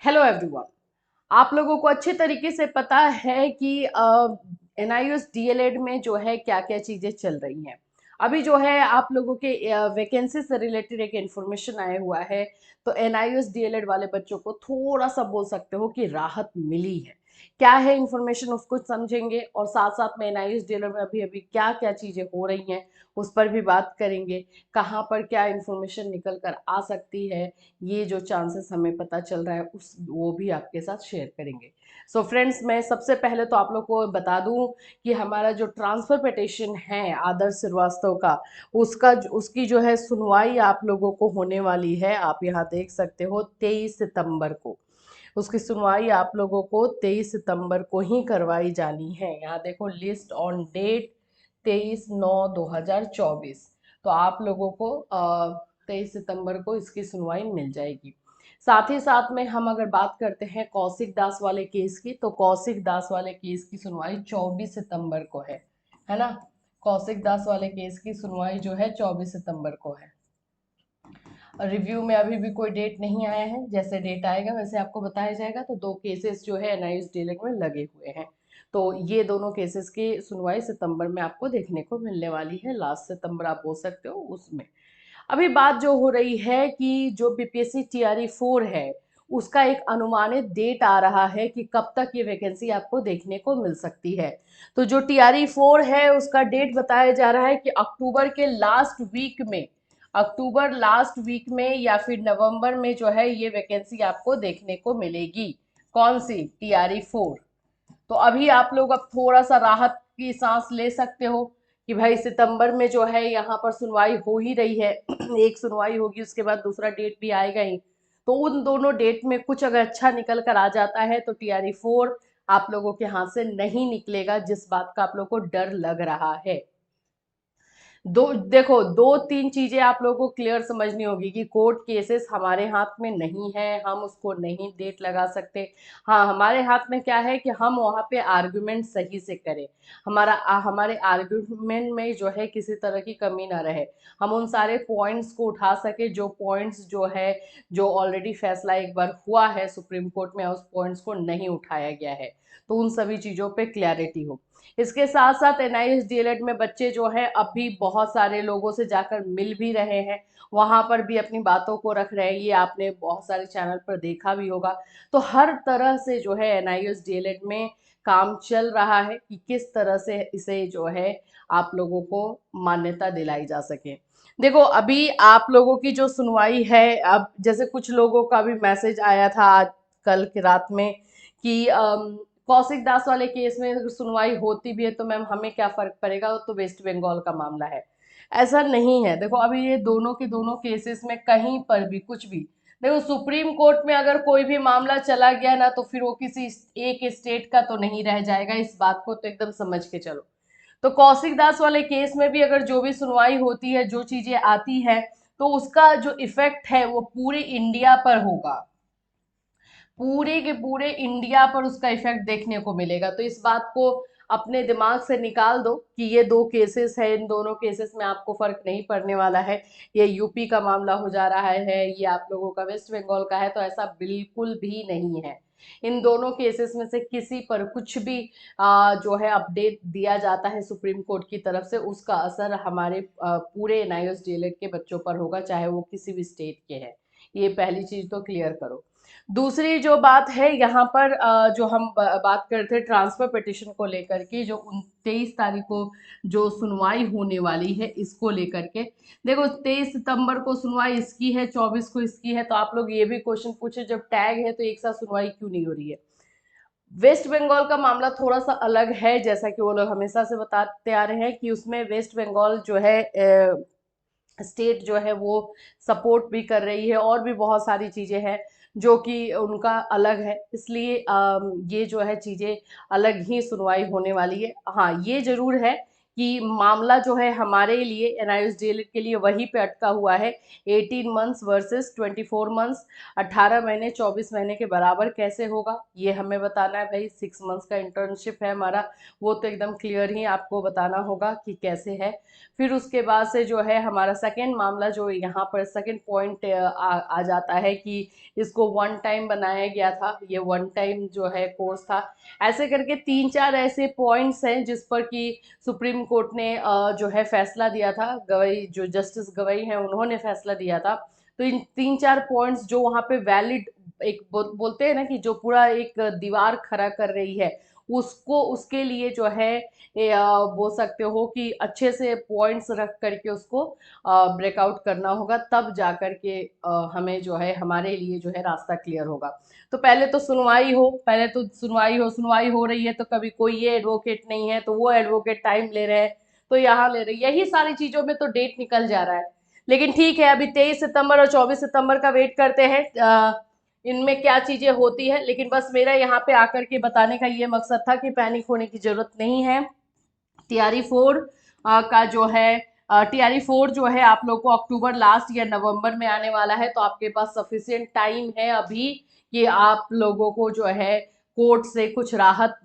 Hello everyone. आप लोगों को अच्छे तरीके से पता है कि एनआईयूएस डीएलएड में जो है क्या क्या चीज़ें चल रही हैं। अभी जो है आप लोगों के वैकेंसी से रिलेटेड एक इन्फॉर्मेशन आया हुआ है। तो एनआईयूएस डीएलएड वाले बच्चों को थोड़ा सा बोल सकते हो कि राहत मिली है। क्या है इन्फॉर्मेशन उसको समझेंगे, और साथ साथ में एनआईयूएस डीएलएड में अभी अभी क्या क्या चीज़ें हो रही हैं उस पर भी बात करेंगे। कहाँ पर क्या इन्फॉर्मेशन निकल कर आ सकती है, ये जो चांसेस हमें पता चल रहा है उस वो भी आपके साथ शेयर करेंगे। सो फ्रेंड्स, मैं सबसे पहले तो आप लोग को बता दूं कि हमारा जो ट्रांसफर पिटिशन है आदर्श श्रीवास्तव का, उसकी जो है सुनवाई आप लोगों को होने वाली है। आप यहाँ देख सकते हो 23 सितंबर को उसकी सुनवाई आप लोगों को 23 सितंबर को ही करवाई जानी है। यहाँ देखो, लिस्ट ऑन डेट 23/9/2024। तो आप लोगों को 23 सितंबर को इसकी सुनवाई मिल जाएगी। साथ ही साथ में हम अगर बात करते हैं कौशिक दास वाले केस की, तो कौशिक दास वाले केस की सुनवाई 24 सितंबर को है ना। कौशिक दास वाले केस की सुनवाई जो है 24 सितंबर को है। रिव्यू में अभी भी कोई डेट नहीं आया है, जैसे डेट आएगा वैसे आपको बताया जाएगा। तो दो केसेस जो है एनआईयूएस डीलिंग में लगे हुए हैं। तो ये दोनों केसेस की सुनवाई सितंबर में आपको देखने को मिलने वाली है। लास्ट सितंबर आप बोल सकते हो उसमें। अभी बात जो हो रही है कि जो बीपीएससी टीआरई 4 है, उसका एक अनुमानित डेट आ रहा है कि कब तक ये वैकेंसी आपको देखने को मिल सकती है। तो जो टीआरई 4 है उसका डेट बताया जा रहा है कि अक्टूबर लास्ट वीक में या फिर नवंबर में जो है ये वैकेंसी आपको देखने को मिलेगी। कौन सी? टीआरई 4। तो अभी आप लोग अब थोड़ा सा राहत की सांस ले सकते हो कि भाई सितंबर में जो है यहाँ पर सुनवाई हो ही रही है। एक सुनवाई होगी, उसके बाद दूसरा डेट भी आएगा ही। तो उन दोनों डेट में कुछ अगर अच्छा निकल कर आ जाता है तो टीआरई 4 आप लोगों के हाथ से नहीं निकलेगा, जिस बात का आप लोग को डर लग रहा है। देखो, दो तीन चीजें आप लोगों को क्लियर समझनी होगी कि कोर्ट केसेस हमारे हाथ में नहीं है, हम उसको नहीं डेट लगा सकते। हाँ, हमारे हाथ में क्या है कि हम वहाँ पे आर्गुमेंट सही से करें। हमारे आर्गुमेंट में जो है किसी तरह की कमी ना रहे। हम उन सारे पॉइंट्स को उठा सके जो पॉइंट्स जो है, जो ऑलरेडी फैसला एक बार हुआ है सुप्रीम कोर्ट में, उस पॉइंट्स को नहीं उठाया गया है। तो उन सभी चीजों पे क्लैरिटी हो। इसके साथ साथ एनआईएस डीएलएड में बच्चे जो हैं अब भी बहुत सारे लोगों से जाकर मिल भी रहे हैं, वहां पर भी अपनी बातों को रख रहे हैं। ये आपने बहुत सारे चैनल पर देखा भी होगा। तो हर तरह से जो है एनआईएस डीएलएड में काम चल रहा है कि किस तरह से इसे जो है आप लोगों को मान्यता दिलाई जा सके। देखो, अभी आप लोगों की जो सुनवाई है, अब जैसे कुछ लोगों का भी मैसेज आया था आज कल की रात में कि कौशिक दास वाले केस में अगर सुनवाई होती भी है तो मैम हमें क्या फर्क पड़ेगा, वो तो वेस्ट बंगाल का मामला है। ऐसा नहीं है। देखो, अभी ये दोनों के दोनों केसेस में कहीं पर भी कुछ भी, देखो सुप्रीम कोर्ट में अगर कोई भी मामला चला गया ना, तो फिर वो किसी एक स्टेट का तो नहीं रह जाएगा। इस बात को तो एकदम समझ के चलो। तो कौशिक दास वाले केस में भी अगर जो भी सुनवाई होती है, जो चीजें आती है, तो उसका जो इफेक्ट है वो पूरे इंडिया पर होगा। पूरे के पूरे इंडिया पर उसका इफेक्ट देखने को मिलेगा। तो इस बात को अपने दिमाग से निकाल दो कि ये दो केसेस है, इन दोनों केसेस में आपको फर्क नहीं पड़ने वाला है। ये यूपी का मामला हो जा रहा है, ये आप लोगों का वेस्ट बंगाल का है, तो ऐसा बिल्कुल भी नहीं है। इन दोनों केसेस में से किसी पर कुछ भी जो है अपडेट दिया जाता है सुप्रीम कोर्ट की तरफ से, उसका असर हमारे पूरे एनआईओएस डीएलएड के बच्चों पर होगा, चाहे वो किसी भी स्टेट के हैं। ये पहली चीज तो क्लियर करो। दूसरी जो बात है यहाँ पर, जो हम बात करते हैं ट्रांसफर पिटिशन को लेकर के, जो 23 तारीख को जो सुनवाई होने वाली है इसको लेकर के। देखो, 23 सितंबर को सुनवाई इसकी है, 24 को इसकी है। तो आप लोग ये भी क्वेश्चन पूछे, जब टैग है तो एक साथ सुनवाई क्यों नहीं हो रही है? वेस्ट बंगाल का मामला थोड़ा सा अलग है, जैसा कि वो लोग हमेशा से बताते आ रहे हैं कि उसमें वेस्ट बंगाल जो है स्टेट जो है वो सपोर्ट भी कर रही है, और भी बहुत सारी चीजें हैं जो कि उनका अलग है। इसलिए ये जो है चीजें अलग ही सुनवाई होने वाली है। हाँ, ये जरूर है कि मामला जो है हमारे लिए एनआईयूएस डीएलएड के लिए वहीं पे अटका हुआ है। 18 मंथ्स वर्सेस 24 मंथ्स, 18 महीने 24 महीने के बराबर कैसे होगा ये हमें बताना है भाई। 6 मंथ्स का इंटर्नशिप है हमारा, वो तो एकदम क्लियर ही आपको बताना होगा कि कैसे है। फिर उसके बाद से जो है हमारा सेकेंड मामला जो यहाँ पर सेकेंड पॉइंट आ जाता है कि इसको वन टाइम बनाया गया था, ये वन टाइम जो है कोर्स था। ऐसे करके 3-4 ऐसे पॉइंट्स हैं जिस पर कि सुप्रीम कोर्ट ने जो है फैसला दिया था, गवई जो जस्टिस गवई हैं उन्होंने फैसला दिया था। तो इन 3-4 पॉइंट्स जो वहाँ पे वैलिड, एक बोलते हैं ना कि जो पूरा एक दीवार खड़ा कर रही है, उसको उसके लिए जो है बोल सकते हो कि अच्छे से पॉइंट्स रख करके उसको ब्रेकआउट करना होगा, तब जा कर के हमें जो है हमारे लिए जो है रास्ता क्लियर होगा। तो पहले तो सुनवाई हो, पहले तो सुनवाई हो रही है, तो कभी कोई ये एडवोकेट नहीं है तो वो एडवोकेट टाइम ले रहे हैं, तो यहाँ ले रहे हैं, यही सारी चीजों में तो डेट निकल जा रहा है। लेकिन ठीक है, अभी 23 सितंबर और 24 सितंबर का वेट करते हैं इनमें क्या चीजें होती है। लेकिन बस मेरा यहाँ पे आकर के बताने का ये मकसद था कि पैनिक होने की जरूरत नहीं है। टीआरई 4 का जो है टीआरई 4 जो है आप लोग को अक्टूबर लास्ट या नवंबर में आने वाला है, तो आपके पास सफिशिएंट टाइम है अभी कि आप लोगों को जो है कोर्ट से कुछ राहत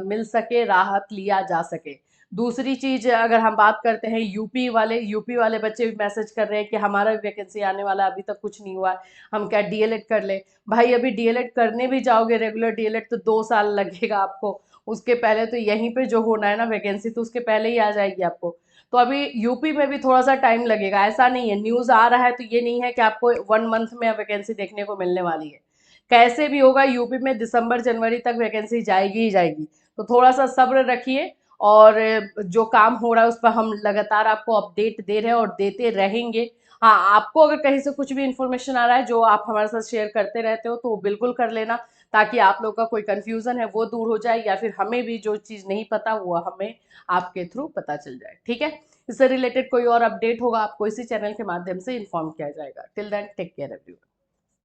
मिल सके, राहत लिया जा सके। दूसरी चीज अगर हम बात करते हैं यूपी वाले बच्चे भी मैसेज कर रहे हैं कि हमारा भी वैकेंसी आने वाला है, अभी तक कुछ नहीं हुआ है, हम क्या डीएलएड कर ले। भाई अभी डीएलएड करने भी जाओगे रेगुलर डीएलएड तो 2 साल लगेगा आपको, उसके पहले तो यहीं पे जो होना है ना वैकेंसी तो उसके पहले ही आ जाएगी आपको। तो अभी यूपी में भी थोड़ा सा टाइम लगेगा, ऐसा नहीं है, न्यूज आ रहा है तो ये नहीं है कि आपको 1 मंथ में वैकेंसी देखने को मिलने वाली है। कैसे भी होगा यूपी में दिसंबर जनवरी तक वैकेंसी जाएगी ही जाएगी। तो थोड़ा सा सब्र रखिए, और जो काम हो रहा है उस पर हम लगातार आपको अपडेट दे रहे हैं और देते रहेंगे। हाँ, आपको अगर कहीं से कुछ भी इंफॉर्मेशन आ रहा है जो आप हमारे साथ शेयर करते रहते हो तो वो बिल्कुल कर लेना, ताकि आप लोग का कोई कंफ्यूजन है वो दूर हो जाए, या फिर हमें भी जो चीज़ नहीं पता वो हमें आपके थ्रू पता चल जाए। ठीक है, इससे रिलेटेड कोई और अपडेट होगा आपको इसी चैनल के माध्यम से इन्फॉर्म किया जाएगा। Till then take care everyone.